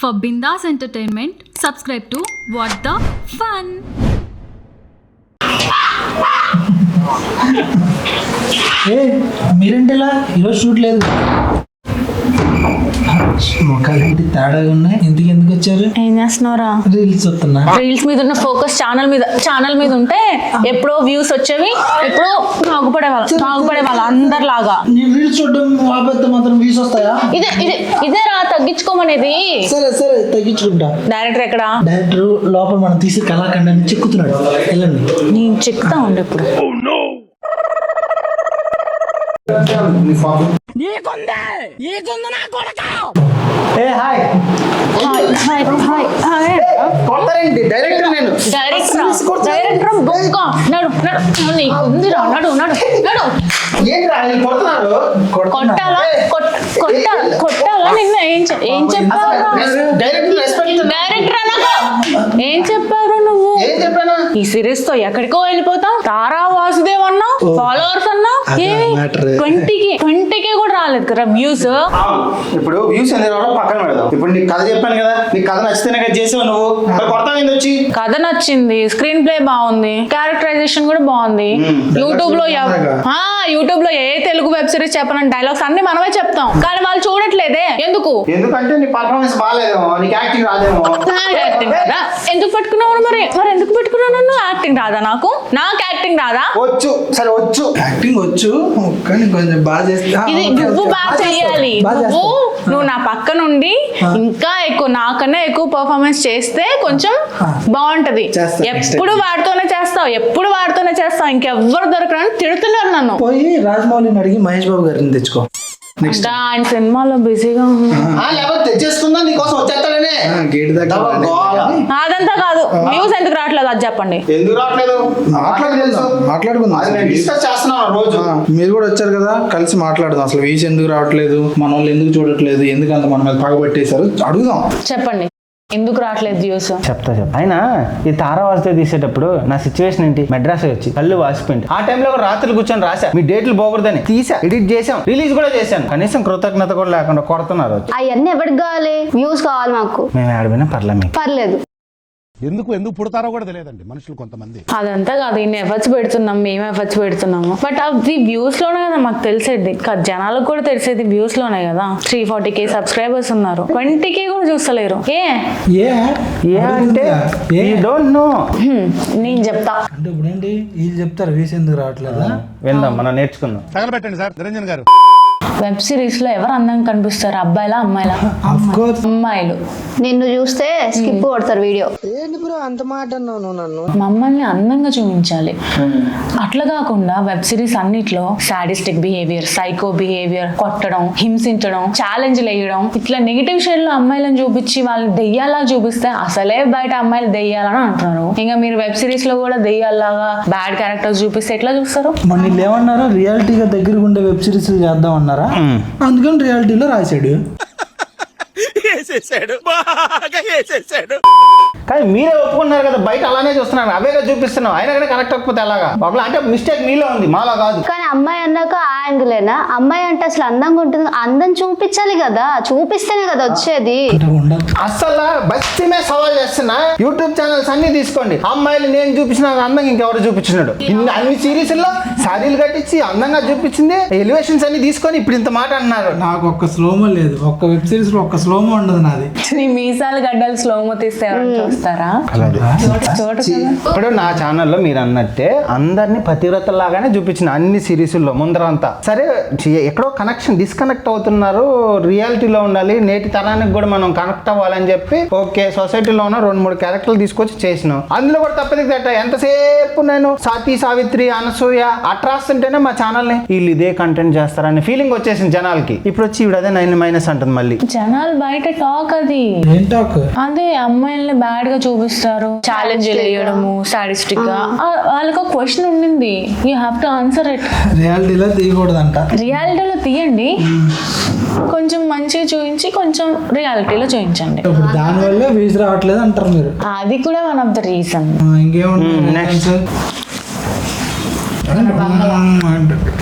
For Bindas Entertainment, subscribe to What the Fun. మీరేంటిలా ఈరోజు shoot లేదు, మొక్కలు తేడాగా ఉన్నాయి. ఎందుకు వచ్చారు? ఏం చేస్తున్నారా? రీల్స్ వస్తున్నా. రీల్స్ మీద ఉన్న ఫోకస్ ఛానల్ మీద ఉంటే ఎప్పుడో వ్యూస్ వచ్చేవి, ఎప్పుడో బాగుపడేవాళ్ళు అందరిలాగా. నేను రీల్స్ చూడడం ఆపేస్తే మాత్రం వ్యూస్ వస్తాయా? ఇదే రా తగ్గించుకోమనేది. సరే తగ్గించుకుంటా. డైరెక్టర్ ఎక్కడ? డైరెక్టర్ లోపల మనం తీసి కళాఖండాన్ని చెక్కుతున్నాడు. వెళ్ళండి, నేను చెక్కుతా ఉండే ఇప్పుడు. కొట్టాలా నిన్న? ఏం చెప్పారు నువ్వు? ఈ సిరీస్ తో ఎక్కడికో వెళ్ళిపోతావు. తారా వాసుదేవ్ అన్నావు, ఫాలోవర్స్ అన్నావు, 20K కూడా రాలేదు కదా వ్యూస్. ఇప్పుడు వ్యూస్ ఎందుకు పక్కన పెడదాం. ఇప్పుడు నీకు కథ చెప్పాను కదా, నీకు కథ నచ్చితేనే కదా చేసావు నువ్వు. వచ్చి కథ నచ్చింది, స్క్రీన్ ప్లే బాగుంది, క్యారెక్టరైజేషన్ కూడా బాగుంది. యూట్యూబ్ లో ఏ తెలుగు వెబ్ సిరీస్ చెప్పనని డైలాగ్స్ అన్ని మనమే చెప్తాం, కానీ వాళ్ళు చూడట్లేదే. ఎందుకంటే నీ పర్ఫార్మెన్స్ బాగాలేదేమో, నీకు యాక్టింగ్ రాదేమో. యాక్టింగ్ రాదా? ఎందుకు పెట్టుకున్నావు? మరి ఎందుకు పెట్టుకున్నాను? యాక్టింగ్ రాదా? నాకు యాక్టింగ్ రాదా? వచ్చు, సరే వచ్చు, యాక్టింగ్ వచ్చు, కానీ కొంచెం బాగా చేస్తా. ఇది నువ్వు బాగా చెయ్యాలి. నువ్వు నా పక్క నుండి ఇంకా ఎక్కువ, నాకన్నా ఎక్కువ పర్ఫార్మెన్స్ చేస్తే కొంచెం బాగుంటది. ఎప్పుడు వాడితోనే చేస్తావు, ఇంకెవ్వరు దొరకరని తిడుతున్నారు నన్ను. పోయి రాజమౌళిని అడిగి మహేష్ బాబు గారిని తెచ్చుకో. ఆయన సినిమాలో బిజీగా తెచ్చేసుకుందా నీకోసం వచ్చేస్తాడనే గేట్ దగ్గర. అదంతా కాదు, వ్యూస్ ఎందుకు రావట్లేదు అది చెప్పండి. ఎందుకు రావట్లేదు మాట్లాడుకుందాం. డిస్కస్ చేస్తున్నాం రోజు. మీరు కూడా వచ్చారు కదా, కలిసి మాట్లాడదాం. అసలు వ్యూస్ ఎందుకు రావట్లేదు, మన వాళ్ళు ఎందుకు చూడట్లేదు, ఎందుకు అంత మన మీద పగబట్టేశారు అడుగుదాం. చెప్పండి, ఎందుకు రావట్లేదు వ్యూస్? చెప్తా అయినా ఈ తారా వాసుదేవ్ తీసేటప్పుడు నా సిచ్యువేషన్ ఏంటి? మెడ్రాస్ వచ్చి కళ్ళు వాసిపోయింది. ఆ టైంలో రాత్రులు కూర్చొని రాసా, మీ డేట్లు పోకూడదని తీసా, ఎడిట్ చేసాం, రిలీజ్ కూడా చేశాను. కనీసం కృతజ్ఞత కూడా లేకుండా కొడుతున్నారు. అవన్నీ ఎవరికి కావాలి? వ్యూస్ కావాలి మాకు. మేము ఆడిపోయినా పర్లేదు. ఎందుకు పుడతారో కూడా తెలియదండి మనుషులు కొంతమంది. అదంతా కాదు, ఇన్ని ఎఫర్ట్స్ పెడుతున్నాం, మేము ఎఫర్ట్స్ పెడుతున్నాము, బట్ అవి వ్యూస్ లోనే కదా మాకు తెలిసేది. జనాలకు కూడా తెలిసేది వ్యూస్ లోనే కదా. 340K సబ్స్క్రైబర్స్ ఉన్నారు, 20K కూడా చూస్తలేరు. అంటే నేను చెప్తా అంటే ఇప్పుడు ఏంటి వీళ్ళు చెప్తారు వ్యూస్ ఎందుకు రావట్లేదా? విందాం, మనం నేర్చుకుందాం. తగలబెట్టండి సార్ నిరంజన్ గారు. వెబ్ సిరీస్ లో ఎవరు అందంగా కనిపిస్తారు? అబ్బాయిలా అమ్మాయిలా? అమ్మాయిలు. నిన్ను చూస్తే స్కిప్ కొడతారు వీడియో. మమ్మల్ని అందంగా చూపించాలి. అట్లా కాకుండా వెబ్ సిరీస్ అన్నిట్లో సాడిస్టిక్ బిహేవియర్, సైకో బిహేవియర్, కొట్టడం, హింసించడం, ఛాలెంజ్లు వేయడం, ఇట్లా నెగిటివ్ షేడ్ లో అమ్మాయిలను చూపించి వాళ్ళని దెయ్యాలా చూపిస్తే అసలే బయట అమ్మాయిలు దెయ్యాలని అంటున్నారు. ఇంకా మీరు వెబ్ సిరీస్ లో కూడా దెయ్యాలాగా బ్యాడ్ క్యారెక్టర్స్ చూపిస్తే ఎట్లా చూస్తారు? మన వీళ్ళు ఏమన్నారా, రియాలిటీగా దగ్గరగా ఉండే వెబ్ సిరీస్ చేద్దాం అన్నారా? అందుకని రియాలిటీలో రాశాడు. కానీ మీరే ఒప్పుకున్నారు కదా, బయట అలానే చూస్తున్నారు, అవేగా చూపిస్తున్నాం. అయినా కానీ కనెక్ట్ అవ్వకపోతే ఎలాగా? అంటే మిస్టేక్ మీలో ఉంది, మాలో కాదు. కానీ అమ్మాయి అన్నాక ఆ యాంగిలేనా? అమ్మాయి అంటే అసలు అందంగా ఉంటుంది, అందం చూపించాలి కదా, చూపిస్తేనే కదా వచ్చేది. అసలు బస్తీమే సవాల్ చేస్తున్నా. యూట్యూబ్ ఛానల్స్ అన్ని తీసుకోండి, అమ్మాయిలు నేను చూపించిన అందంగా ఇంకెవరు చూపించినాడు? అన్ని సిరీస్ లో సారీలు కట్టించి అందంగా చూపించింది, ఎలివేషన్స్ అన్ని తీసుకొని ఇప్పుడు ఇంత మాట అన్నారు. నాకు ఒక్క స్లోమో లేదు, ఒక్క వెబ్ సిరీస్ లో ఒక్క స్లోమో ఉండదు నాది. నీ మీసాలు గడ్డలు స్లోమో తీస్తే చూస్తారా? ఇప్పుడు నా ఛానల్లో మీరు అన్నట్టే అందరినీ పతివ్రతలాగానే చూపించిన అన్ని సిరీసుల్లో ముందరంతా. సరే, ఎక్కడో కనెక్షన్ డిస్కనెక్ట్ అవుతున్నారు, రియాలిటీలో ఉండాలి, నేటి తరానికి కూడా మనం కనెక్ట్ అవ్వాలని చెప్పి ఓకే సొసైటీలో ఉన్న 2-3 క్యారెక్టర్లు తీసుకొచ్చి చేసినాం. అందులో కూడా తప్పది తట్ట. ఎంతసేపు నేను సాతి, సావిత్రి, అనసూయ అట్రాస్తుంటేనే మా ఛానల్ ని వీళ్ళు ఇదే కంటెంట్ చేస్తారని ఫీలింగ్ వచ్చేసింది జనాలకి. ఇప్పుడు వచ్చి ఇవిడ అదే 9- అంటుంది మళ్ళీ. జనాలు బయట టాక్ అది అదే, అమ్మాయిల్ని బ్యాడ్ గా చూపిస్తారు, ఛాలెంజ్ వేయడము, సాడిస్టిక్ గా. వాళ్ళకి ఒక క్వశ్చన్ ఉండింది, you have to answer it. రియాలిటీలో తీయకూడదంట. రియాలిటీలో తీయండి, కొంచెం మంచిగా చూపించి కొంచెం రియాలిటీలో చూపించండి. దాని వల్ల వ్యూస్ రావట్లేదు అంటారు మీరు. అది కూడా వన్ ఆఫ్ ద రీజన్. ఇంకేముంటుంది?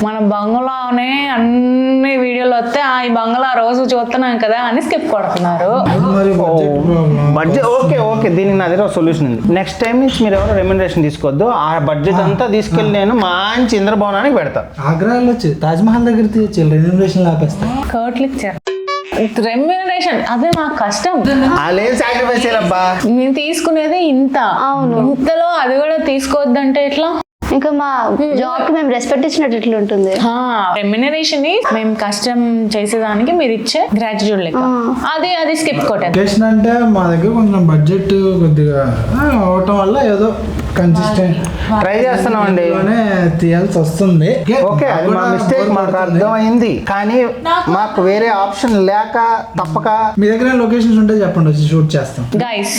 మన బంగ్లానే అన్ని వీడియోలు వస్తే ఈ బంగ్లా రోజు చూస్తున్నాం కదా అని స్కిప్ కొడుతున్నారు. బడ్జెట్ ఓకే దీనికి నా దగ్గర సొల్యూషన్ ఉంది. నెక్స్ట్ టైం నుంచి మీరు ఎవరు రెమ్యునరేషన్ తీసుకోవద్దు, ఆ బడ్జెట్ అంతా తీసుకెళ్ళి నేను మంచి ఇంద్రభవనానికి పెడతా. ఆగ్రాలో వచ్చి తాజ్మహల్ దగ్గర తీయచ్చు, రెమ్యునరేషన్ ఆపేస్తా. కర్ట్లు ఇచ్చారు రెమ్యూనరేషన్, అదే మాకు కష్టం. వాళ్ళేం సాక్రిఫైస్ చేయాలబ్బా, మేము తీసుకునేది ఇంత, ఇంతలో అది కూడా తీసుకోవద్దంటే ఎట్లా? ఇంకా మా జాబ్ కి మేము రెస్పెక్ట్ ఇచ్చినట్టు ఇట్లా ఉంటుంది. రెమ్యునరేషన్ మేము కష్టం చేసేదానికి మీరు ఇచ్చే గ్రాటిట్యూడ్ లెక్క, అది స్కిప్ కొట్టారు. లొకేషన్ అంటే మా దగ్గర కొంచెం బడ్జెట్ కొద్దిగా అవటం వల్ల ఏదో కన్సిస్టెంట్ ట్రై చేస్తున్నామండి, తీయాల్సి వస్తుంది. ఓకే అది మా మిస్టేక్, మాకు అర్థమైంది. కానీ మాకు వేరే ఆప్షన్ లేక తప్పక. మీ దగ్గర లొకేషన్స్ ఉంటే చెప్పండి, వచ్చి షూట్ చేస్తాం. గైస్,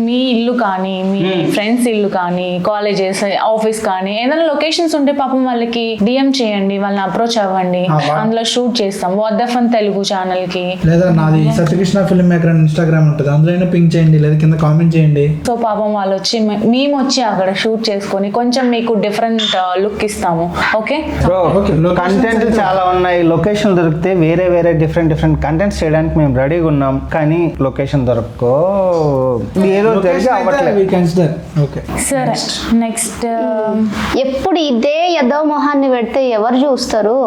మీ ఇల్లు కానీ మీ ఫ్రెండ్స్ ఇల్లు కానీ కాలేజెస్ ఆఫీస్ కానీ ఏదైనా లొకేషన్స్ ఉంటే పాపం వాళ్ళకి డిఎం చేయండి, వాళ్ళని అప్రోచ్ అవ్వండి, అందులో షూట్ చేస్తాం. What the fun Telugu channel కి, లేదా నాది సత్యకృష్ణ ఫిల్మ్ మేకర్ అని ఇన్స్టాగ్రామ్ ఉంటుంది, అందులో పింక్ చేయండి లేదా కింద కామెంట్ చేయండి. సో పాపం వాళ్ళు వచ్చి మేము వచ్చి అక్కడ షూట్ చేసుకొని కొంచెం మీకు డిఫరెంట్ లుక్ ఇస్తాము. ఓకే, కంటెంట్ చాలా ఉన్నాయి, లొకేషన్ దొరికితే వేరే వేరే డిఫరెంట్ కంటెంట్స్ చేయడానికి మేము రెడీగా ఉన్నాం. కానీ లొకేషన్ దొరకో ఏదో సరే. నెక్స్ట్ ఎప్పుడు ఇదే యదవ మొహాన్ని పెడితే ఎవరు చూస్తారు?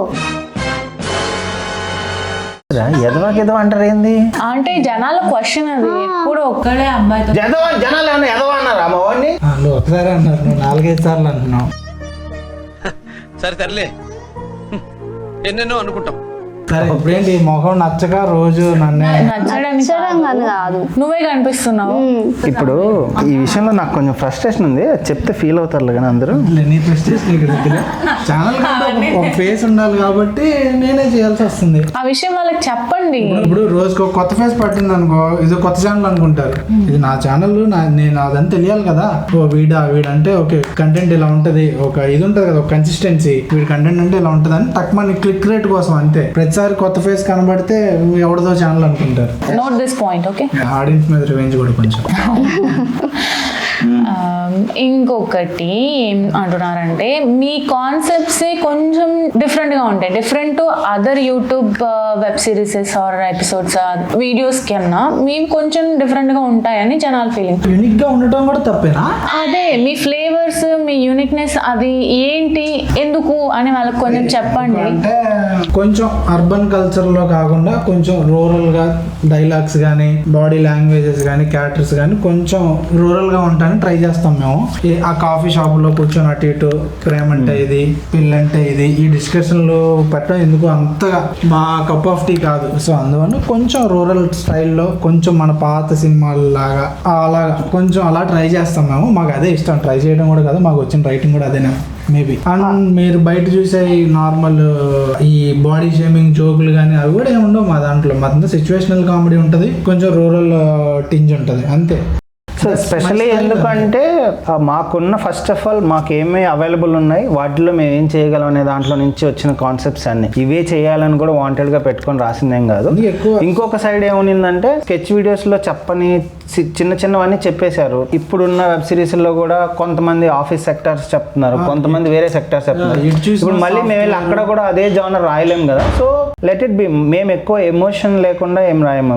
ఎదవ అంటారు ఏంది అంటే జనాల క్వశ్చన్ అది. ఎప్పుడు ఒక్కడే అబ్బాయితో జనాలు ఏమన్నా ఎదవ అన్నారు అమ్మ వాడిని? నువ్వు ఒకసారి అన్నారు, నువ్వు 4-5 సార్లు అంటున్నావు. సరే సర్లే, ఎన్నెన్నో అనుకుంటాం. సరే ఇప్పుడేంటి మొహం నచ్చక రోజు నన్నే నచ్చడం కాదు, నువ్వే కనిపిస్తున్నావు. ఇప్పుడు ఈ విషయంలో నాకు కొంచెం ఫ్రస్ట్రేషన్ ఉంది, చెప్తే ఫీల్ అవుతారు కానీ అందరూ. నీ ఫ్రస్ట్రేషన్ ఛానల్ ఒక ఫేస్ ఉండాలి కాబట్టి నేనే చేయాల్సి వస్తుంది. ఆ విషయం వాళ్ళకి చెప్పండి. ఇప్పుడు రోజుకి ఒక కొత్త ఫేస్ పట్టింది అనుకో, ఇది కొత్త ఛానల్ అనుకుంటారు. ఇది నా ఛానల్, నేను అదంతా తెలియాలి కదా. ఓ వీడంటే ఓకే కంటెంట్ ఇలా ఉంటది, ఒక ఇది ఉంటది కదా, ఒక కన్సిస్టెన్సీ, వీడి కంటెంట్ అంటే ఇలా ఉంటది అని టక్ మన క్లిక్ రేట్ కోసం అంతే. ప్రతిసారి కొత్త ఫేస్ కనబడితే ఎవరిదో ఛానల్ అనుకుంటారు. Note this point. Okay, audience మీద రివెంజ్ కూడా కొంచెం. ఇంకొకటి ఏం అంటున్నారంటే మీ కాన్సెప్ట్స్ కొంచెం డిఫరెంట్ గా ఉంటాయి, different to other YouTube web series or episodes videos కన్నా మేము కొంచెం డిఫరెంట్ గా ఉంటాయని జనాల ఫీలింగ్. యూనిక్ గా ఉండటం కూడా తప్పేనా? అదే మీ ఫ్లేవర్స్, మీ యూనిక్నెస్ అది ఏంటి, ఎందుకు అని వాళ్ళకి కొంచెం చెప్పండి. అంటే కొంచెం అర్బన్ కల్చర్ లో కాకుండా కొంచెం రూరల్ గా డైలాగ్స్ కానీ బాడీ లాంగ్వేజెస్ కానీ క్యారెక్టర్స్ కానీ కొంచెం రూరల్ గా ఉంటాయని ట్రై చేస్తాం మేము. ఆ కాఫీ షాప్ లో కూర్చొని అటు ఇటు ప్రేమ అంటే ఇది, పెళ్ళంటే ఇది, ఈ డిస్కషన్లు పెట్టడం ఎందుకు అంతగా మా కప్ ఆఫ్ టీ కాదు. సో అందువల్ల కొంచెం రూరల్ స్టైల్లో కొంచెం మన పాత సినిమాల లాగా అలాగా కొంచెం అలా ట్రై చేస్తాం మేము. మాకు అదే ఇష్టం, ట్రై చేయడం కూడా కాదు, మాకు వచ్చిన రైటింగ్ కూడా అదేనా మేబీ. అండ్ మీరు బయట చూసే నార్మల్ ఈ బాడీ షేమింగ్ జోకులు కానీ అవి కూడా ఏమి ఉండవు మా దాంట్లో. మాదంతా సిచ్యువేషనల్ కామెడీ ఉంటుంది, కొంచెం రూరల్ టింజ్ ఉంటుంది అంతే. సో స్పెషల్లీ ఎందుకంటే మాకున్న ఫస్ట్ ఆఫ్ ఆల్ మాకు ఏమేమి అవైలబుల్ ఉన్నాయి, వాటిలో మేము ఏం చేయగలం అనే దాంట్లో నుంచి వచ్చిన కాన్సెప్ట్స్ అన్ని ఇవే చేయాలని కూడా వాంటెడ్గా పెట్టుకొని రాసిందేం కాదు. ఇంకొక సైడ్ ఏముందంటే స్కెచ్ వీడియోస్లో చెప్పని చిన్నవన్నీ చెప్పేశారు. ఇప్పుడున్న వెబ్ సిరీస్లో కూడా కొంతమంది ఆఫీస్ సెక్టార్స్ చెప్తున్నారు, కొంతమంది వేరే సెక్టార్స్ చెప్తున్నారు. ఇప్పుడు మళ్ళీ మేము వెళ్ళి అక్కడ కూడా అదే జానర్ రాయలేం కదా. సో లెట్ ఇట్ బి, మేము ఎక్కువ ఎమోషన్ లేకుండా ఏం రాయము.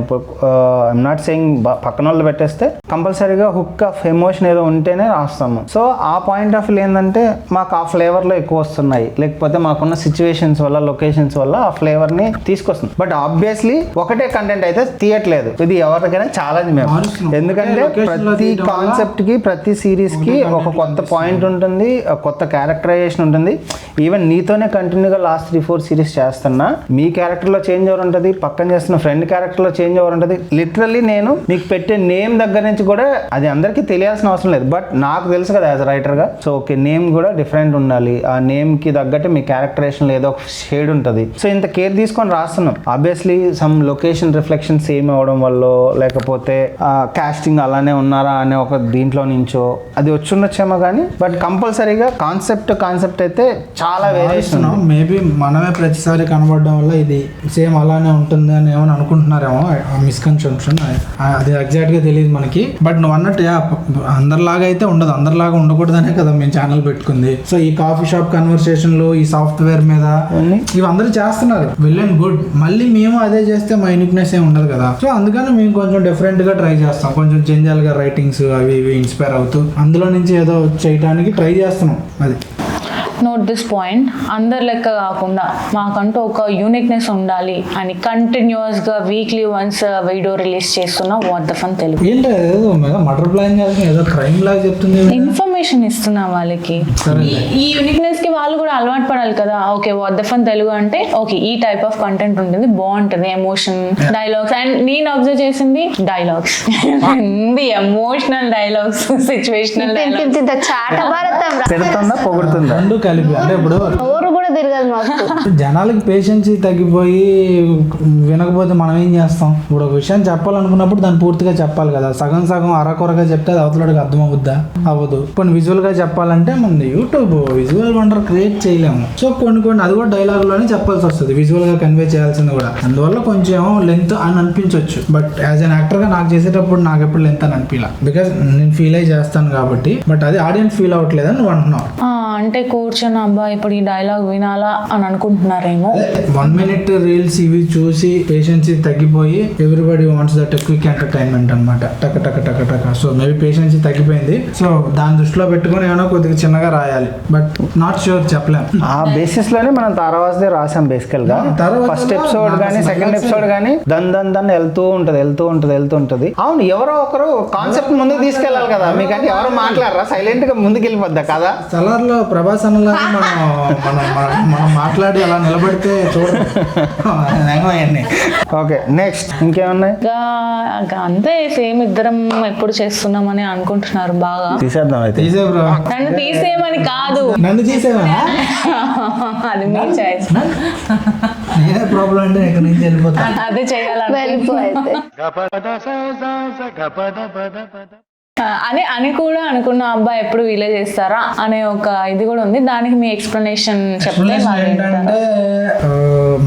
ఐఎమ్ నాట్ సెయింగ్ పక్కన వాళ్ళు పెట్టేస్తే కంపల్సరీగా హుక్ ఆఫ్ ఎమోషన్ ఏదో ఉంటేనే రాస్తాము. సో ఆ పాయింట్ ఆఫ్ వ్యూ ఏంటంటే మాకు ఆ ఫ్లేవర్లో ఎక్కువ వస్తున్నాయి, లేకపోతే మాకున్న సిచ్యువేషన్స్ వల్ల లొకేషన్స్ వల్ల ఆ ఫ్లేవర్ని తీసుకొస్తుంది. బట్ ఆబ్వియస్లీ ఒకటే కంటెంట్ అయితే తీయట్లేదు, ఇది ఎవరికైనా ఛాలెంజ్ మేము. ఎందుకంటే ప్రతి కాన్సెప్ట్ కి ప్రతి సిరీస్ కి ఒక కొత్త పాయింట్ ఉంటుంది, కొత్త క్యారెక్టరైజేషన్ ఉంటుంది. ఈవెన్ నీతోనే కంటిన్యూగా లాస్ట్ 3-4 సిరీస్ చేస్తున్నా మీ క్యారెక్టర్ లో చేంజ్ ఓవర్ ఉంటుంది, పక్కన చేస్తున్న ఫ్రెండ్ క్యారెక్టర్ లో చేంజ్ ఓవర్ ఉంటుంది. లిటరల్లీ నేను మీకు పెట్టే నేమ్ దగ్గర నుంచి కూడా అది అందరికీ తెలియాల్సిన అవసరం లేదు, బట్ నాకు తెలుసు కదా యాజ్ రైటర్ గా. సో ఓకే నేమ్ కూడా డిఫరెంట్ ఉండాలి, ఆ నేమ్ కి తగ్గట్టు మీ క్యారెక్టరైజేషన్ ఏదో ఒక షేడ్ ఉంటుంది. సో ఇంత కేర్ తీసుకొని రాస్తున్నాం. Obviously some location reflection same అవ్వడం వల్ల, లేకపోతే కాస్టింగ్ అలానే ఉన్నారా అనే ఒక దీంట్లో నుంచో అది వచ్చుండొచ్చేమో కానీ, బట్ కంపల్సరీగా కాన్సెప్ట్ అయితే చాలా వేరియేషన్. మేబీ మనమే ప్రతిసారి కనబడడం వల్ల ఇది ఇది సేమ్ అలానే ఉంటుంది అని ఏమైనా అనుకుంటున్నారేమో, మిస్కన్సెప్షన్. అది ఎగ్జాక్ట్గా తెలియదు మనకి. బట్ నువ్వు అన్నట్టు అందరిలాగా అయితే ఉండదు, అందరిలాగా ఉండకూడదనే కదా మేము ఛానల్ పెట్టుకుంది. సో ఈ కాఫీ షాప్ కన్వర్సేషన్లు, ఈ సాఫ్ట్వేర్ మీద ఇవి అందరూ చేస్తున్నారు, వెల్ అండ్ గుడ్. మళ్ళీ మేము అదే చేస్తే మా యూనిక్నెస్ ఏమి ఉండదు కదా. సో అందుకని మేము కొంచెం డిఫరెంట్ గా ట్రై చేస్తాం, కొంచెం చేంజాలుగా రైటింగ్స్ అవి ఇవి ఇన్స్పైర్ అవుతూ అందులో నుంచి ఏదో చేయడానికి ట్రై చేస్తున్నాం. అది నోట్ దిస్ పాయింట్, అందరి లెక్క కాకుండా మాకంటూ ఒక యూనిక్నెస్ ఉండాలి అని కంటిన్యూస్గా వీక్లీ వన్స్ వీడియో రిలీజ్ చేస్తున్నా వాట్ ద ఫన్ తెలుగు. ఏంటో ఏదో మర్డర్ ప్లాన్ చేస్తుంది, ఏదో క్రైమ్ లాగా చెప్తుంది. ఇన్ఫర్మేషన్ ఇస్తున్నా వాళ్ళకి. ఈ యూనిక్నెస్ కి వాళ్ళు కూడా అలవాటు పడాలి కదా. Okay what the fun Telugu అంటే ఓకే ఈ టైప్ ఆఫ్ కంటెంట్ ఉంటుంది, బాగుంటుంది, ఎమోషన్ డైలాగ్స్. అండ్ నేను అబ్జర్వ్ చేసింది dialogues, emotional dialogues, situational dialogues. రెండు కలిపి. అంటే ఇప్పుడు ఊరు కూడా తిరగదు మాకు. జనాలకి పేషెన్సీ తగ్గిపోయి వినకపోతే మనం ఏం చేస్తాం? ఇప్పుడు ఒక విషయం చెప్పాలనుకున్నప్పుడు దాన్ని పూర్తిగా చెప్పాలి కదా. సగం సగం అరకొరగా చెప్తే అది అవతలకి అర్థం అవుద్దా? అవ్వదు. కొన్ని విజువల్ గా చెప్పాలంటే మన యూట్యూబ్ విజువల్ వండర్ క్రియేట్ చేయలేము. సో కొన్ని అది కూడా డైలాగ్ లోనే చెప్పాల్సి వస్తుంది, విజువల్ గా కన్వే చేయాల్సింది కూడా. అందువల్ల కొంచెం లెంత్ అని అనిపించవచ్చు. బట్ యాజ్ అన్ యాక్టర్ గా నాకు చేసేటప్పుడు నాకు ఎప్పుడు లెంత్ అని అనిపించలే, బికాస్ నేను ఫీల్ అయ్యి చేస్తాను కాబట్టి. బట్ అది ఆడియన్స్ ఫీల్ అవ్వట్లేదని నువ్వు అంటున్నావు. అంటే కూర్చొని అబ్బా ఇప్పుడు ఈ డైలాగ్ వినాలా అని అనుకుంటున్నారేమో. 1 minute రీల్స్ ఇవి చూసి పేషెన్సీ తగ్గిపోయి everybody wants that quick entertainment అనమాట. టక టక టక టక. సో మేబీ పేషెన్సీ తగ్గిపోయింది. సో దాని దృష్టిలో పెట్టుకుని ఏమైనా కొద్దిగా చిన్నగా రాయాలి. బట్ నాట్ షూర్, చెప్పలేం. ఆ బేసిస్ లోనే మనం తారావాసే రాసాం బేసికల్ గా. ఫస్ట్ ఎపిసోడ్ కానీ సెకండ్ ఎపిసోడ్ కానీ దన్ వెళ్తూ ఉంటది. అవును, ఎవరో ఒకరు కాన్సెప్ట్ ముందుకు తీసుకెళ్ళాలి కదా. మీకంటే ఎవరు మాట్లాడరా, సైలెంట్ గా ముందుకు వెళ్ళిపోద్దా కదా. సలార్లో ప్రభాస్ అన్నలా మనం మాట్లాడి అలా నిలబడితే చూడండి. ఓకే, నెక్స్ట్ ఇంకేమున్నాయి? అంతే సేమ్ ఇద్దరం ఎప్పుడు చేస్తున్నామని అనుకుంటున్నారు బాగా. తీసేద్దాం అయితే. తీసే బ్రో, నన్ను తీసేయమని కాదు, నన్ను తీసేవా? అది మీ చాయిస్. నేనే ప్రాబ్లం అంటే ఇక్కడ నుంచి వెళ్ళిపోతా. అదే చేయాలని వెళ్ళిపోతే అని కూడా అనుకున్న. అబ్బాయి ఎప్పుడు వీలే చేస్తారా అనే ఒక ఇది కూడా ఉంది. దానికి మీ ఎక్స్ప్లెనేషన్ చెప్తే ఏంటంటే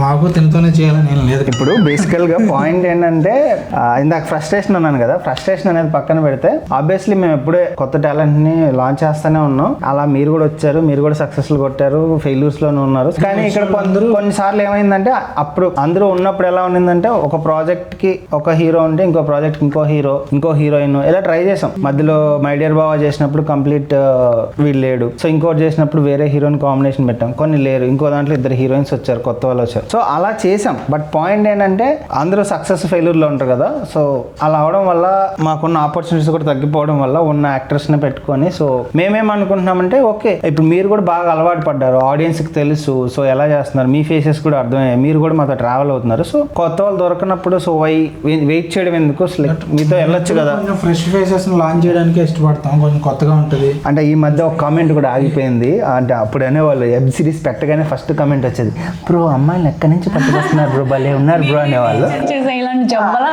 మాకు తినతోనే చేయాలని ఏం లేదు. ఇప్పుడు బేసికల్ గా పాయింట్ ఏంటంటే ఇందాక ఫ్రస్ట్రేషన్ అన్నాను కదా. ఫ్రస్ట్రేషన్ అనేది పక్కన పెడితే ఆబ్వియస్లీ మేము ఎప్పుడే కొత్త టాలెంట్ ని లాంచ్ చేస్తూనే ఉన్నాం. అలా మీరు కూడా వచ్చారు, మీరు కూడా సక్సెస్ఫుల్ కొట్టారు, ఫెయిల్యూర్స్ లోనే ఉన్నారు. కానీ ఇక్కడ కొన్నిసార్లు ఏమైందంటే అప్పుడు అందరూ ఉన్నప్పుడు ఎలా ఉండిందంటే ఒక ప్రాజెక్ట్ కి ఒక హీరో ఉంటే ఇంకో ప్రాజెక్ట్ కి ఇంకో హీరోయిన్ ఇలా ట్రై చేసాం. మధ్యలో మై డియర్ బావా చేసినప్పుడు కంప్లీట్ వీళ్ళు లేడు. సో ఇంకోటి చేసినప్పుడు వేరే హీరోయిన్ కాంబినేషన్ పెట్టాం, కొన్ని లేరు. ఇంకో దాంట్లో 2 హీరోయిన్స్ వచ్చారు, కొత్త వాళ్ళు వచ్చారు. సో అలా చేసాం. బట్ పాయింట్ ఏంటంటే అందరూ సక్సెస్ ఫెయిల్యూర్లో ఉంటారు కదా. సో అలా అవడం వల్ల మాకున్న ఆపర్చునిటీస్ కూడా తగ్గిపోవడం వల్ల ఉన్న యాక్టర్స్ని పెట్టుకొని సో మేమేమనుకుంటున్నామంటే ఓకే ఇప్పుడు మీరు కూడా బాగా అలవాటు పడ్డారు, ఆడియన్స్కి తెలుసు, సో ఎలా చేస్తున్నారు, మీ ఫేసెస్ కూడా అర్థమయ్యాయి, మీరు కూడా మాతో ట్రావెల్ అవుతున్నారు. సో కొత్త వాళ్ళు దొరకనప్పుడు సో వెయిట్ చేయడం ఎందుకు, మీతో వెళ్ళొచ్చు కదా. ఫ్రెష్ ఫేసెస్ లాంచ్ చేయడానికి ఇష్టపడతాం, కొంచెం కొత్తగా ఉంటుంది. అంటే ఈ మధ్య ఒక కామెంట్ కూడా ఆగిపోయింది. అంటే అప్పుడు అనేవాళ్ళు వెబ్ సిరీస్ పెట్టగానే ఫస్ట్ కామెంట్ వచ్చేది, బ్రో అమ్మాయిని ఎక్కడి నుంచి పట్టుకొస్తున్నారు బ్రో, భలే ఉన్నారు బ్రో అనేవాళ్ళు. ఇలాంటి జమ్మలా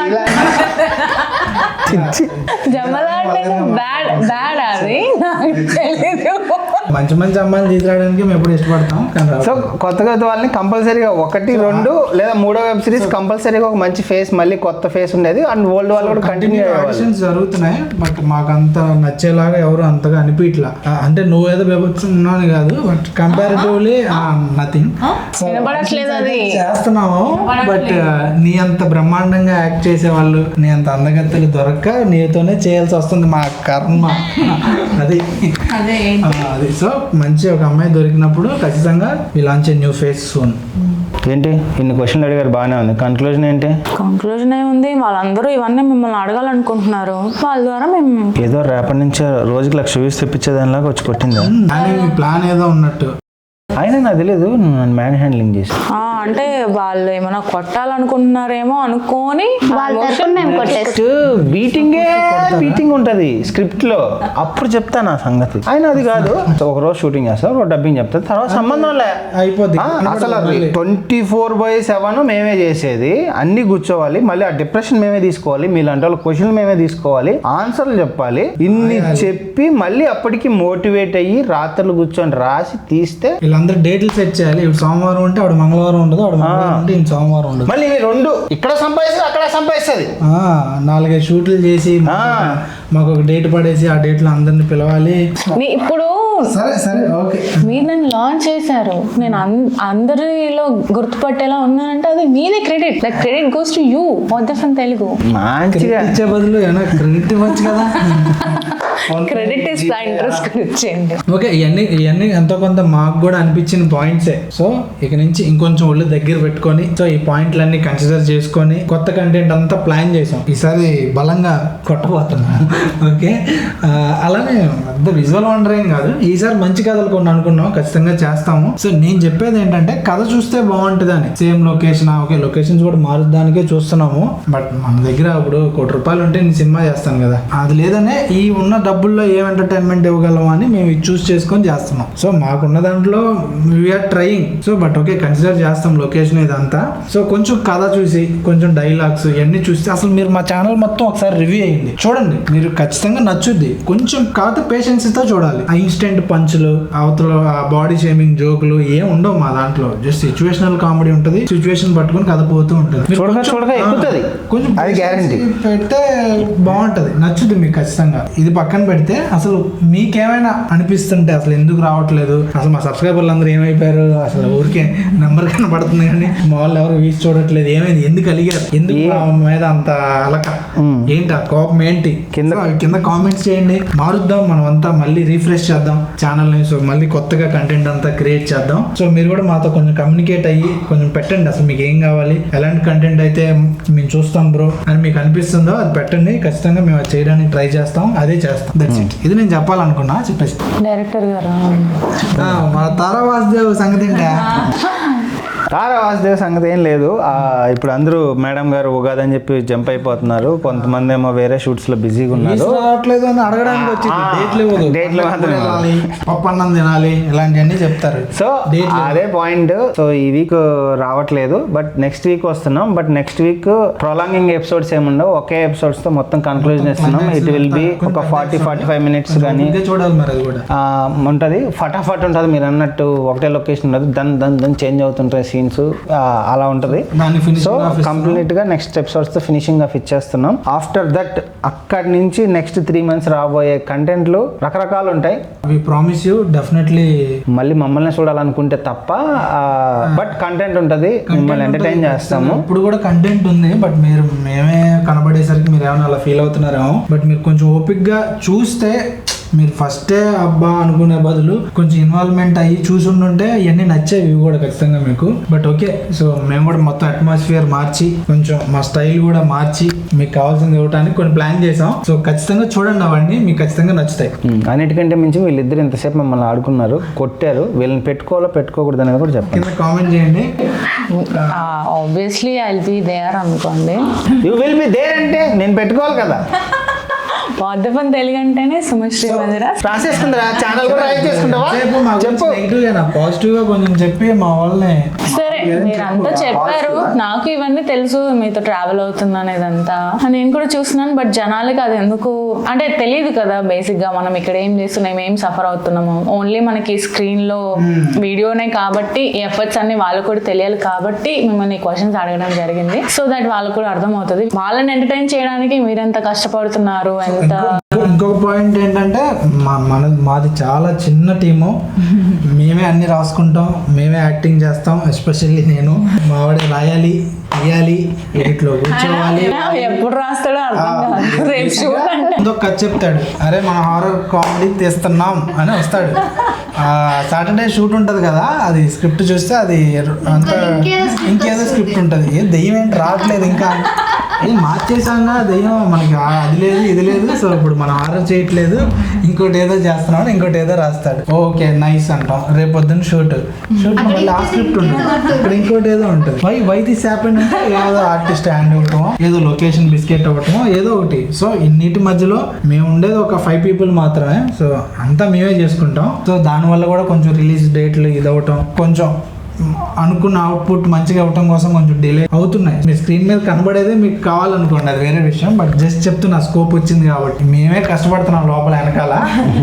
బ్యాడ్ అది నాకు తెలీదు. మంచి అమ్మాయిలు తీసుకురావడానికి మేము ఎప్పుడు ఇష్టపడతాం. సో కొత్తగా వాళ్ళని కంపల్సరీగా 1, 2 లేదా 3వ వెబ్ సిరీస్ కంపల్సరీగా ఒక మంచి ఫేస్, మళ్ళీ కొత్త ఫేస్ ఉండేది. అండ్ ఓల్డ్ వాళ్ళు కూడా కంటిన్యూ ఆడిషన్స్ జరుగుతున్నాయి. బట్ మాకు అంత నచ్చేలాగా ఎవరు అంతగా అనిపించలా. అంటే నువ్వేదో బెబొచ్చు ఉన్నావు కాదు, బట్ కంపారిటివ్లీ నథింగ్ చేస్తున్నాము. బట్ నీ అంత బ్రహ్మాండంగా యాక్ట్ చేసే వాళ్ళు, నీ అంత అందగత్తెలు దొరక్క నీతోనే చేయాల్సి వస్తుంది, మా కర్మ అది. సో మంచి ఒక అమ్మాయి దొరికినప్పుడు ఖచ్చితంగా we launch a new face soon. ఏంటి ఇన్ని క్వశ్చన్లు అడిగారు, బాగానే ఉంది. కన్క్లూజన్ ఏంటి? కన్క్లూజన్ ఏముంది, వాళ్ళందరూ ఇవన్నీ మిమ్మల్ని అడగాలనుకుంటున్నారు, వాళ్ళ ద్వారా మేము ఏదో రేపటి నుంచి రోజుకి 1,00,000 వ్యూస్ తెప్పించేదానిలాగా వచ్చి కొట్టింది. కానీ మీ ప్లాన్ ఏదో ఉన్నట్టు. అయినా నాకు తెలియదు, నన్ను మ్యాన్ హ్యాండ్లింగ్ చేసి. అంటే వాళ్ళు ఏమైనా కొట్టాలనుకుంటున్నారేమో అనుకోని బీటింగ్ ఉంటది స్క్రిప్ట్ లో, అప్పుడు చెప్తా నా సంగతి. ఆయన అది కాదు, ఒక రోజు షూటింగ్ చేస్తారు, ఒక డబ్బింగ్ చెప్తారు, తర్వాత సంబంధం లే అయిపోద్ది. అసలు 24/7 మేమే చేసేది, అన్ని కూర్చోవాలి, మళ్ళీ ఆ డిప్రెషన్ మేమే తీసుకోవాలి, మీలాంటి వాళ్ళ క్వశ్చన్లు మేమే తీసుకోవాలి, ఆన్సర్లు చెప్పాలి. ఇన్ని చెప్పి మళ్ళీ అప్పటికి మోటివేట్ అయ్యి రాత్రులు కూర్చొని రాసి తీస్తే అందరు డేట్లు సెట్ చేయాలి. ఇప్పుడు సోమవారం ఉంటే ఆవిడ మంగళవారం ఉండదు, ఆవిడ మంగళవారం ఉంటే ఇంక సోమవారం ఉండదు. మళ్ళీ ఇవి రెండు ఇక్కడ సంపాదిస్తుంది అక్కడ సంపాదిస్తుంది. 4-5 షూట్లు చేసి మాకు ఒక డేట్ పడేసి ఆ డేట్ లో అందరిని పిలవాలి. ఇప్పుడు సరే ఓకే, మీరు నన్ను లాంచ్ చేశారు, నేను అందరిలో గుర్తుపట్టేలా ఉన్నానంటే అది మీదే credit. Like credit goes to you. What Telugu మంచిగా ఇచ్చే బదులు ఏమైనా క్రెడిట్ ఇవ్వచ్చు కదా. క్రెడిట్ ఇస్ ద ఇంట్రెస్ట్ ఇచ్చేయండి. ఓకే, ఇవన్నీ ఎంతో కొంత మాకు కూడా అనిపించిన పాయింట్సే. సో ఇక నుంచి ఇంకొంచెం ఒళ్ళు దగ్గర పెట్టుకొని సో ఈ పాయింట్లన్నీ కన్సిడర్ చేసుకొని కొత్త కంటెంట్ అంతా ప్లాన్ చేసాం. ఈసారి బలంగా కొట్టబోతున్నాం. ఓకే, అలానే పెద్ద విజువల్ వండర్ ఏం కాదు, ఈసారి మంచి కథలు కొన్ని అనుకున్నాం, ఖచ్చితంగా చేస్తాము. సో నేను చెప్పేది ఏంటంటే కథ చూస్తే బాగుంటుంది అని. సేమ్ లొకేషన్, ఓకే లొకేషన్స్ కూడా మారుద్దానికే చూస్తున్నాము. బట్ మన దగ్గర ఇప్పుడు ₹1 ఉంటే నేను సినిమా చేస్తాను కదా, అది లేదనే ఈ ఉన్న డబ్బుల్లో ఏం ఎంటర్టైన్మెంట్ ఇవ్వగలము అని మేము ఇది చూస్ చేసుకొని చేస్తున్నాం. సో మాకున్న దాంట్లో we are trying. So but okay consider చేస్తాం లొకేషన్ ఇదంతా. సో కొంచెం కథ చూసి కొంచెం డైలాగ్స్ ఇవన్నీ చూస్తే అసలు మీరు మా ఛానల్ మొత్తం ఒకసారి రివ్యూ అయ్యింది చూడండి, మీరు ఖచ్చితంగా నచ్చుద్ది. కొంచెం కాకపోతే పేషెన్స్ తో చూడాలి. ఆ ఇన్స్టెంట్ పంచులు, అవతల బాడీ షేమింగ్ జోకులు ఏం ఉండవు మా దాంట్లో. జస్ట్ సిచ్యువేషనల్ కామెడీ ఉంటుంది, సిచ్యువేషన్ పట్టుకొని కథ పోతూ ఉంటుంది. చూడగా ఎక్కుతుంది, కొంచెం అది గ్యారంటీ. పెడితే బాగుంటది, నచ్చుద్ది మీకు ఖచ్చితంగా. ఇది పక్కన పెడితే అసలు మీకేమైనా అనిపిస్తుంటే అసలు ఎందుకు రావట్లేదు, అసలు మా సబ్స్క్రైబర్లు అందరూ ఏమైపోయారు, అసలు ఊరికే నెంబర్ కనబడుతుంది కానీ మా వాళ్ళు ఎవరు వీసి చూడట్లేదు, ఏమైంది, ఎందుకు అలిగారు, ఎందుకు మా మీద అంత అలక, ఏంటి ఆ కోపం ఏంటి, కింద కామెంట్స్ చేయండి. మారుద్దాం, మనం అంతా మళ్ళీ రీఫ్రెష్ చేద్దాం ఛానల్ ని. సో మళ్ళీ కొత్తగా కంటెంట్ అంతా క్రియేట్ చేద్దాం. సో మీరు కూడా మాతో కొంచెం కమ్యూనికేట్ అయ్యి కొంచెం పెట్టండి, అసలు మీకు ఏం కావాలి, ఎలాంటి కంటెంట్ అయితే మేము చూస్తాం బ్రో అని మీకు అనిపిస్తుందో అది పెట్టండి. ఖచ్చితంగా మేము అది చేయడానికి ట్రై చేస్తాం, అదే చేస్తాం. That's it. ఇది నేను చెప్పాలనుకున్నా, చెప్పేసి. డైరెక్టర్ గారు మన తారా వాసుదేవ్ సంగతి ఏంటా? తారా వాసుదేవ్ సంగతి ఏం లేదు. ఇప్పుడు అందరూ మేడం గారు ఉగాది అని చెప్పి జంప్ అయిపోతున్నారు. కొంతమంది ఏమో వేరే షూట్స్ లో బిజీగా ఉన్నారు. రావట్లేదు అని అడగడానికి వచ్చింది. డేట్లు మాత్రమే, పప్పు అన్నం తినాలి ఇలాంటివన్నీ చెప్తారు. సో అదే పాయింట్. సో ఈ వీక్ రావట్లేదు, బట్ నెక్స్ట్ వీక్ వస్తున్నాం. But next week prolonging episodes ఏముండవు, ఒకే ఎపిసోడ్స్ తో మొత్తం కన్క్లూజన్ ఇస్తున్నాం. ఇట్ విల్ బి ఒక 40-45 మినిట్స్ కానీ చూడాలి మరి అది కూడా ఉంటుంది. ఫటాఫట్ ఉంటుంది. మీరు అన్నట్టు ఒకటే లొకేషన్ ఉండదు, దాని చేంజ్ అవుతుంటాయి సీన్స్, అలా ఉంటుంది. సో కంప్లీట్ గా నెక్స్ట్ ఎపిసోడ్స్ తో ఫినిషింగ్ ఆఫ్ ఇచ్చేస్తున్నాం. ఆఫ్టర్ దట్ అక్కడి నుంచి నెక్స్ట్ 3 months రాబోయే కంటెంట్లు రకరకాలు ఉంటాయి. We promise you definitely. మళ్ళీ మమ్మల్ని చూడాలనుకుంటే తప్ప, బట్ కంటెంట్ ఉంటుంది, మిమ్మల్ని ఎంటర్టైన్ చేస్తాము. ఇప్పుడు కూడా కంటెంట్ ఉంది, బట్ మేమే కనబడేసరికి మీరు ఏమైనా అలా ఫీల్ అవుతున్నారేమో. బట్ మీరు కొంచెం ఓపిక్ గా చూస్తే, మీరు ఫస్టే అబ్బా అనుకునే బదులు కొంచెం ఇన్వాల్వ్మెంట్ అయ్యి చూసుంటుంటే ఇవన్నీ నచ్చేవి ఇవి కూడా ఖచ్చితంగా మీకు. బట్ ఓకే, సో మేము కూడా మొత్తం అట్మాస్ఫియర్ మార్చి కొంచెం మా స్టైల్ కూడా మార్చి మీకు కావాల్సింది ఇవ్వడానికి కొన్ని ప్లాన్ చేసాం. సో ఖచ్చితంగా చూడండి, అవన్నీ మీకు ఖచ్చితంగా నచ్చుతాయి. అన్నిటికంటే మించి వీళ్ళిద్దరు ఇంతసేపు మమ్మల్ని ఆడుకున్నారు, కొట్టారు. వీళ్ళని పెట్టుకోవాలో పెట్టుకోకూడదు అనేది కూడా చెప్పండి, కింద కామెంట్ చేయండి. Obviously I will be there అనుకోండి. యూ విల్ బి దేర్ అంటే నేను పెట్టుకోవాలి కదా. వాద్దపని తెలుగు అంటేనే సుమశ్రీ మందిర రాసేసుకుందా ఛానల్ కూడా రైట్ చేసుకుంటావా? పాజిటివ్ గా కొంచెం చెప్పి మా వాళ్ళని. సరే, మీరంతా చెప్పారు, నాకు ఇవన్నీ తెలుసు, మీతో ట్రావెల్ అవుతున్నాను ఇదంతా నేను కూడా చూస్తున్నాను. బట్ జనాలకి అది ఎందుకు అంటే తెలియదు కదా. బేసిక్ గా మనం ఇక్కడ ఏం చేస్తున్నాం, ఏం సఫర్ అవుతున్నాము, ఓన్లీ మనకి స్క్రీన్ లో వీడియోనే కాబట్టి ఈ ఎఫర్ట్స్ అన్ని వాళ్ళకు కూడా తెలియాలి కాబట్టి మిమ్మల్ని క్వశ్చన్స్ అడగడం జరిగింది. సో దట్ వాళ్ళకు కూడా అర్థం అవుతుంది వాళ్ళని ఎంటర్టైన్ చేయడానికి మీరెంత కష్టపడుతున్నారు. ఇంకొక పాయింట్ ఏంటంటే మాది చాలా చిన్న టీము, మేమే అన్ని రాసుకుంటాం, మేమే యాక్టింగ్ చేస్తాం. ఎస్పెషల్లీ నేను మావాడే రాయాలి, తీయాలి, ఎడిట్లో కూర్చోవాలి. ఎప్పుడు రాస్తాడో అర్థం కాదు. రేపు షూట్ అంటే ఇంకొక కథ చెప్తాడు, అరే మన హారర్ కామెడీ తీస్తున్నాం అని వస్తాడు. సాటర్డే షూట్ ఉంటుంది కదా, అది స్క్రిప్ట్ చూస్తే అది అంత ఇంకేదో స్క్రిప్ట్ ఉంటుంది. ఏ దెయ్యం ఏంటి రావట్లేదు ఇంకా, ఏం మార్చేసాంగా దెయ్యం, మనకి అది లేదు ఇది లేదు, సో ఇప్పుడు మనం హారర్ చేయట్లేదు, ఇంకోటి ఏదో చేస్తున్నాం, ఇంకోటి ఏదో రాస్తాడు. ఓకే నైస్ అంటాం. రేపు పొద్దున్న షూట్ మళ్ళీ ఆ స్క్రిప్ట్ ఉంటుంది, ఇక్కడ ఇంకోటి ఏదో ఉంటుంది. వై దిస్ హ్యాపెన్ అంటే ఏదో ఆర్టిస్ట్ హ్యాండ్ ఇవ్వటమో, ఏదో లొకేషన్ బిస్కెట్ అవ్వటమో, ఏదో ఒకటి. సో ఇన్నిటి మధ్యలో మేము ఉండేది ఒక 5 people మాత్రమే. సో అంతా మేమే చేసుకుంటాం. సో దానివల్ల కూడా కొంచెం రిలీజ్ డేట్లు ఇది అవ్వటం, కొంచెం అనుకున్న అవుట్పుట్ మంచిగా అవ్వటం కోసం కొంచెం డిలే అవుతున్నాయి. మీ స్క్రీన్ మీద కనబడేదే మీకు కావాలనుకోండి, అది వేరే విషయం. బట్ జస్ట్ చెప్తున్నా, స్కోప్ వచ్చింది కాబట్టి మేమే కష్టపడుతున్నాం లోపల వెనకాల.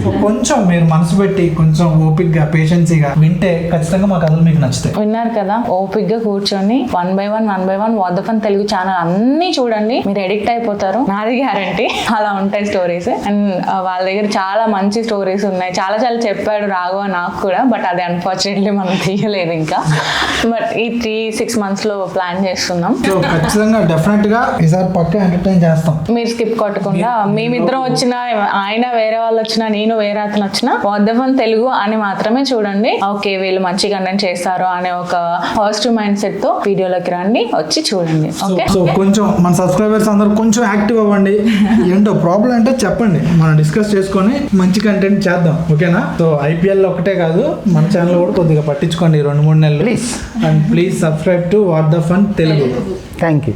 సో కొంచెం మీరు మనసు పెట్టి కొంచెం ఓపిక్గా పేషెన్సీగా వింటే ఖచ్చితంగా మా కథలు మీకు నచ్చుతాయి. విన్నారు కదా, ఓపిక్ గా కూర్చొని one by one what the fun Telugu channel అన్ని చూడండి, మీరు ఎడిక్ట్ అయిపోతారు, నాది గ్యారంటీ. అలా ఉంటాయి స్టోరీస్. అండ్ వాళ్ళ దగ్గర చాలా మంచి స్టోరీస్ ఉన్నాయి. చాలా చెప్పాడు రాఘవ నాకు కూడా, బట్ అది అన్ఫార్చునేట్లీ మనం తీయలేదు ఇంకా. బట్ ఈ 3-6 months లో ప్లాన్ చేస్తున్నాం. సో ఖచ్చితంగా డెఫినెట్ గా ఈసారి పక్కా ఎంటర్టైన్ చేస్తాం. మీరు స్కిప్ కొట్టకుండా, మేమిద్దరం వచ్చినా, ఆయన వేరే వాళ్ళు వచ్చినా, నేను వేరే అతను వచ్చినా, వాట్ ద ఫన్ తెలుగు అని మాత్రమే చూడండి. ఓకే వీళ్ళు మంచి కంటెంట్ చేస్తారు అనే ఒక పాజిటివ్ మైండ్ సెట్ తో వీడియోలోకి రండి, వచ్చి చూడండి. ఓకే, సో కొంచెం మన సబ్స్క్రైబర్స్ అందరూ కొంచెం యాక్టివ్ అవ్వండి. ఏంటో ప్రాబ్లం అంటే చెప్పండి, మనం డిస్కస్ చేసుకొని మంచి కంటెంట్ చేద్దాం. ఓకేనా? సో IPL ఒకటే కాదు, మన ఛానల్ కూడా కొద్దిగా పట్టించుకోండి 2-3 నెలలు please. And please subscribe to what the fun Telugu. Thank you.